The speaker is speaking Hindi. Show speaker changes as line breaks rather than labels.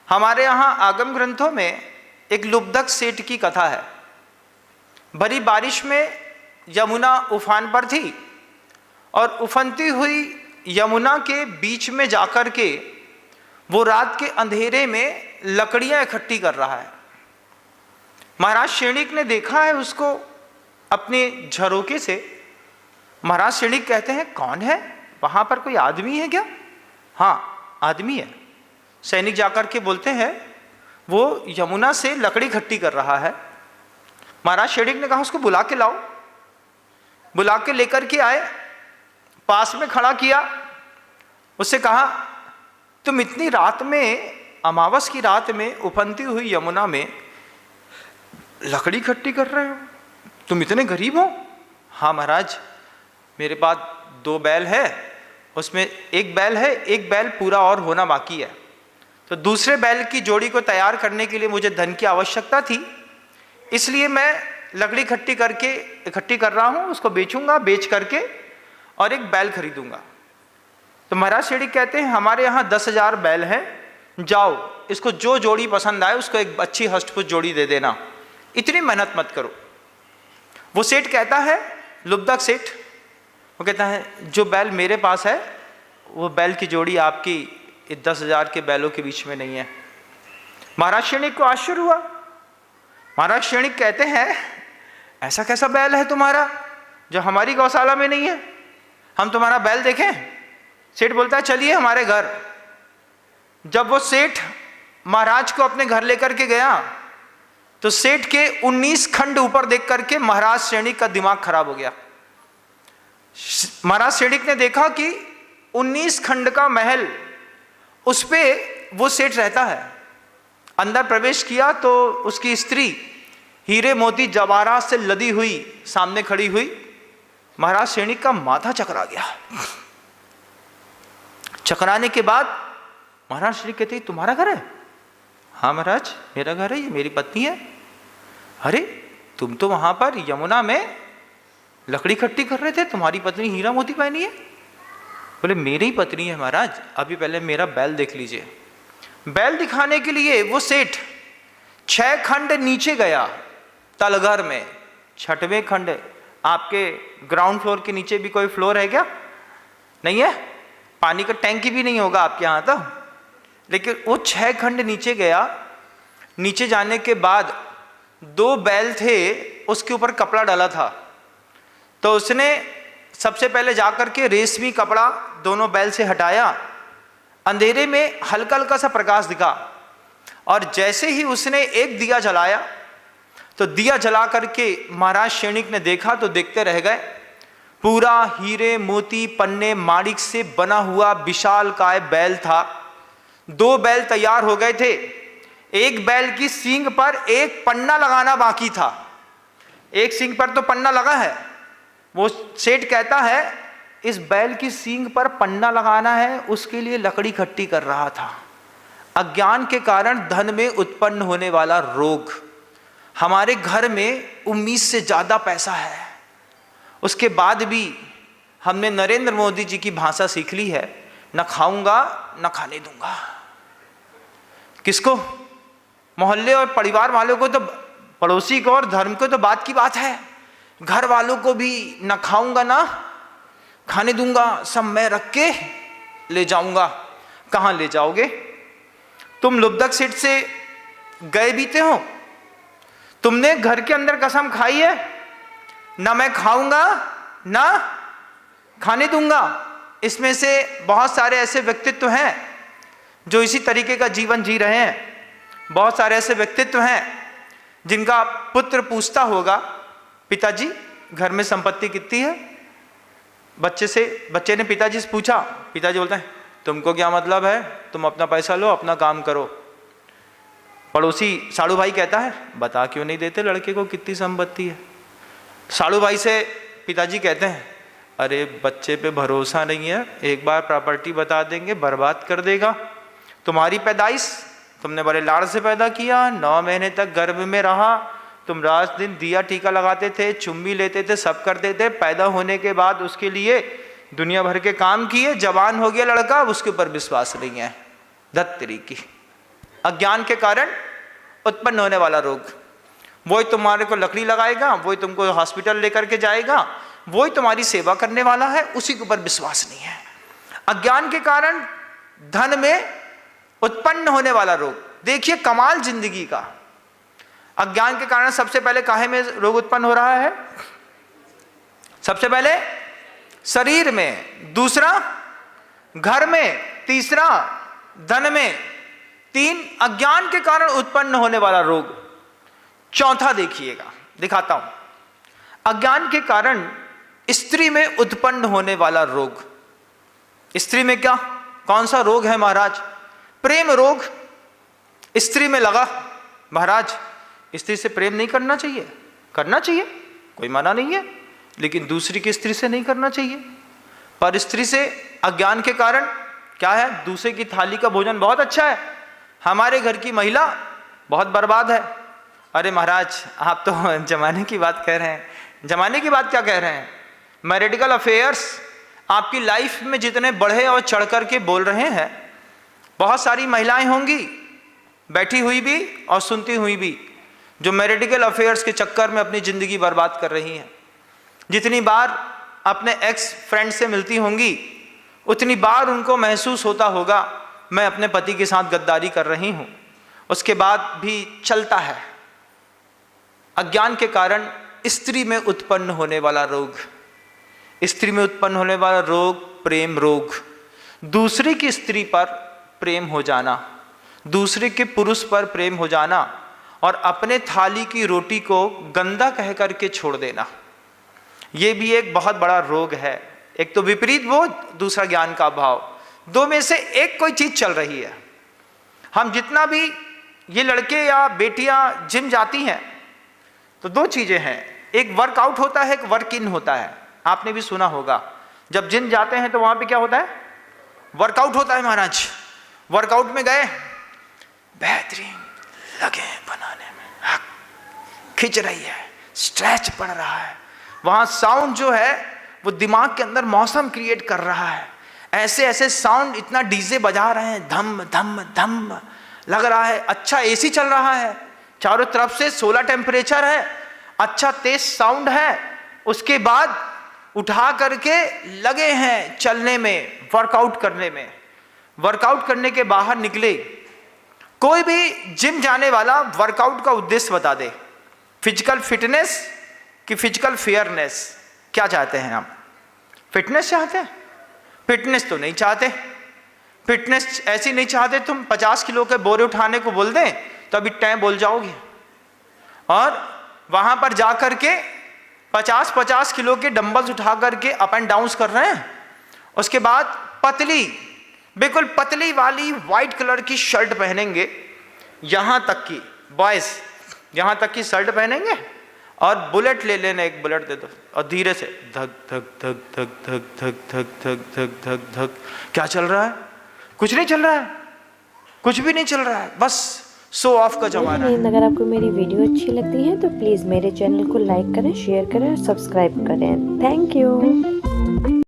हमारे यहाँ आगम ग्रंथों में एक लुब्धक सेठ की कथा है। भरी बारिश में यमुना उफान पर थी और उफनती हुई यमुना के बीच में जाकर के वो रात के अंधेरे में लकड़ियां इकट्ठी कर रहा है। महाराज शेणिक ने देखा है उसको अपने झरोके से। महाराज शेणिक कहते हैं, कौन है वहां पर, कोई आदमी है क्या? हाँ, आदमी है। सैनिक जाकर के बोलते हैं वो यमुना से लकड़ी इकट्ठी कर रहा है। महाराज शेणिक ने कहा उसको बुला के लाओ। बुला के लेकर के आए, पास में खड़ा किया, उससे कहा तुम इतनी रात में, अमावस की रात में उफनती हुई यमुना में लकड़ी इकट्ठी कर रहे हो, तुम इतने गरीब हो? हाँ महाराज, मेरे पास 2 बैल है, उसमें एक बैल है, एक बैल पूरा और होना बाकी है, तो दूसरे बैल की जोड़ी को तैयार करने के लिए मुझे धन की आवश्यकता थी, इसलिए मैं लकड़ी इकट्ठी कर रहा हूँ, उसको बेचूंगा, बेच करके और एक बैल खरीदूंगा। तो महाराज शेणिक कहते हैं हमारे यहाँ 10,000 बैल हैं, जाओ इसको जो जोड़ी पसंद आए उसको एक अच्छी हष्टपुष्ट जोड़ी दे देना, इतनी मेहनत मत करो। वो सेठ कहता है, लुब्धक सेठ, वो कहता है जो बैल मेरे पास है वो बैल की जोड़ी आपकी 10,000 के बैलों के बीच में नहीं है। महाराज शेणिक को आश्चर्य हुआ। महाराज शेणिक कहते हैं ऐसा कैसा बैल है तुम्हारा जो हमारी गौशाला में नहीं है, हम तुम्हारा बैल देखें? सेठ बोलता है चलिए हमारे घर। जब वो सेठ महाराज को अपने घर लेकर के गया तो सेठ के 19 खंड ऊपर देख करके महाराज शेणिक का दिमाग खराब हो गया। महाराज शेणिक ने देखा कि 19 खंड का महल, उस पे वो सेठ रहता है। अंदर प्रवेश किया तो उसकी स्त्री हीरे मोती जवाहरात से लदी हुई सामने खड़ी हुई। महाराज शेणिक का माथा चकरा गया। चकराने के बाद महाराज शेणिक कहते तुम्हारा घर है? हाँ महाराज मेरा घर है, ये मेरी पत्नी है। अरे तुम तो वहां पर यमुना में लकड़ी इकट्ठी कर रहे थे, तुम्हारी पत्नी हीरा मोती पहनी है? बोले मेरी ही पत्नी है महाराज, अभी पहले मेरा बैल देख लीजिए। बैल दिखाने के लिए वो सेठ 6 खंड नीचे गया तलघर में। 6वें खंड, आपके ग्राउंड फ्लोर के नीचे भी कोई फ्लोर है क्या? नहीं है, पानी का टैंकी भी नहीं होगा आपके यहाँ तो। लेकिन वो 6 खंड नीचे गया। नीचे जाने के बाद 2 बैल थे, उसके ऊपर कपड़ा डाला था, तो उसने सबसे पहले जाकर के रेशमी कपड़ा दोनों बैल से हटाया। अंधेरे में हल्का हल्का सा प्रकाश दिखा और जैसे ही उसने एक दिया जलाया तो दिया जला करके महाराज शेणिक ने देखा तो देखते रह गए। पूरा हीरे मोती पन्ने माणिक से बना हुआ विशालकाय बैल था। 2 बैल तैयार हो गए थे। एक बैल की सींग पर एक पन्ना लगाना बाकी था। एक सींग पर तो पन्ना लगा है। वो सेठ कहता है इस बैल की सींग पर पन्ना लगाना है, उसके लिए लकड़ी इकट्ठी कर रहा था। अज्ञान के कारण धन में उत्पन्न होने वाला रोग। हमारे घर में उम्मीद से ज्यादा पैसा है, उसके बाद भी हमने नरेंद्र मोदी जी की भाषा सीख ली है, न खाऊंगा न खाने दूंगा। किसको? मोहल्ले और परिवार वालों को तो, पड़ोसी को और धर्म को तो बात की बात है, घर वालों को भी न खाऊंगा ना खाने दूंगा, सब मैं रख के ले जाऊंगा। कहां ले जाओगे? तुम लुब्धक सेठ से गए बीते हो, तुमने घर के अंदर कसम खाई है ना मैं खाऊंगा ना खाने दूंगा। इसमें से बहुत सारे ऐसे व्यक्तित्व हैं जो इसी तरीके का जीवन जी रहे हैं। बहुत सारे ऐसे व्यक्तित्व हैं जिनका पुत्र पूछता होगा पिताजी घर में संपत्ति कितनी है? बच्चे ने पिताजी से पूछा, पिताजी बोलते हैं तुमको क्या मतलब है, तुम अपना पैसा लो, अपना काम करो। पड़ोसी साड़ू भाई कहता है बता क्यों नहीं देते लड़के को कितनी संपत्ति है? साड़ू भाई से पिताजी कहते हैं अरे बच्चे पे भरोसा नहीं है, एक बार प्रॉपर्टी बता देंगे बर्बाद कर देगा। तुम्हारी पैदाइश तुमने बड़े लाड़ से पैदा किया, 9 महीने तक गर्भ में रहा, तुम रात दिन दिया टीका लगाते थे, चुम्बी लेते थे, सब करते थे। पैदा होने के बाद उसके लिए दुनिया भर के काम किए, जवान हो गया लड़का, उसके ऊपर विश्वास नहीं है। धत्तरी की अज्ञान के कारण उत्पन्न होने वाला रोग। वही तुम्हारे को लकड़ी लगाएगा, वही तुमको हॉस्पिटल लेकर के जाएगा, वही तुम्हारी सेवा करने वाला है, उसी के ऊपर विश्वास नहीं है। अज्ञान के कारण धन में उत्पन्न होने वाला रोग। देखिए कमाल जिंदगी का। अज्ञान के कारण सबसे पहले काहे में रोग उत्पन्न हो रहा है? सबसे पहले शरीर में, दूसरा घर में, तीसरा धन में। 3 अज्ञान के कारण उत्पन्न होने वाला रोग। चौथा देखिएगा, दिखाता हूं। अज्ञान के कारण स्त्री में उत्पन्न होने वाला रोग। स्त्री में क्या, कौन सा रोग है महाराज? प्रेम रोग स्त्री में लगा। महाराज स्त्री से प्रेम नहीं करना चाहिए, करना चाहिए, कोई मना नहीं है, लेकिन दूसरी की स्त्री से नहीं करना चाहिए। पर स्त्री से अज्ञान के कारण क्या है? दूसरे की थाली का भोजन बहुत अच्छा है, हमारे घर की महिला बहुत बर्बाद है। अरे महाराज आप तो जमाने की बात कह रहे हैं। जमाने की बात क्या कह रहे हैं? मैरिटिकल अफेयर्स आपकी लाइफ में जितने बढ़े और चढ़ कर के बोल रहे हैं, बहुत सारी महिलाएं होंगी बैठी हुई भी और सुनती हुई भी, जो मैरिटिकल अफेयर्स के चक्कर में अपनी ज़िंदगी बर्बाद कर रही हैं। जितनी बार अपने एक्स फ्रेंड से मिलती होंगी, उतनी बार उनको महसूस होता होगा मैं अपने पति के साथ गद्दारी कर रही हूँ, उसके बाद भी चलता है। अज्ञान के कारण स्त्री में उत्पन्न होने वाला रोग। स्त्री में उत्पन्न होने वाला रोग प्रेम रोग। दूसरे की स्त्री पर प्रेम हो जाना, दूसरे के पुरुष पर प्रेम हो जाना और अपने थाली की रोटी को गंदा कह करके छोड़ देना, ये भी एक बहुत बड़ा रोग है। एक तो विपरीत बोध, दूसरा ज्ञान का अभाव। 2 में से एक कोई चीज चल रही है। हम जितना भी ये लड़के या बेटियां जिम जाती हैं तो 2 चीजें हैं, एक वर्कआउट होता है, एक वर्क इन होता है। आपने भी सुना होगा जब जिम जाते हैं तो वहां पे क्या होता है? वर्कआउट होता है महाराज। वर्कआउट में गए, बेहतरीन लगे बनाने में, खिंच रही है, स्ट्रेच पड़ रहा है, वहां साउंड जो है वो दिमाग के अंदर मौसम क्रिएट कर रहा है। ऐसे ऐसे साउंड इतना डीजे बजा रहे हैं, धम धम धम लग रहा है। अच्छा एसी चल रहा है, चारों तरफ से 16 टेम्परेचर है, अच्छा तेज साउंड है। उसके बाद उठा करके लगे हैं चलने में, वर्कआउट करने में। वर्कआउट करने के बाहर निकले। कोई भी जिम जाने वाला वर्कआउट का उद्देश्य बता दे, फिजिकल फिटनेस कि फिजिकल फेयरनेस? क्या चाहते हैं हम? फिटनेस चाहते हैं? फिटनेस तो नहीं चाहते। फिटनेस ऐसी नहीं चाहते तुम 50 किलो के बोरे उठाने को बोल दें तो अभी टाइम बोल जाओगे, और वहां पर जाकर के 50-50 किलो के डंबल्स उठा करके अप एंड डाउन कर रहे हैं। उसके बाद पतली, बिल्कुल पतली वाली व्हाइट कलर की शर्ट पहनेंगे, यहां तक की बॉयज यहां तक की शर्ट पहनेंगे और बुलेट ले लेना, एक बुलेट दे दो और धीरे से धक धक धक धक धक धक धक धक धक धक धक। क्या चल रहा है? कुछ नहीं चल रहा है, कुछ भी नहीं चल रहा है, बस शो ऑफ का जमाना है।
अगर आपको मेरी वीडियो अच्छी लगती है तो प्लीज़ मेरे चैनल को लाइक करें, शेयर करें और सब्सक्राइब करें। Thank you.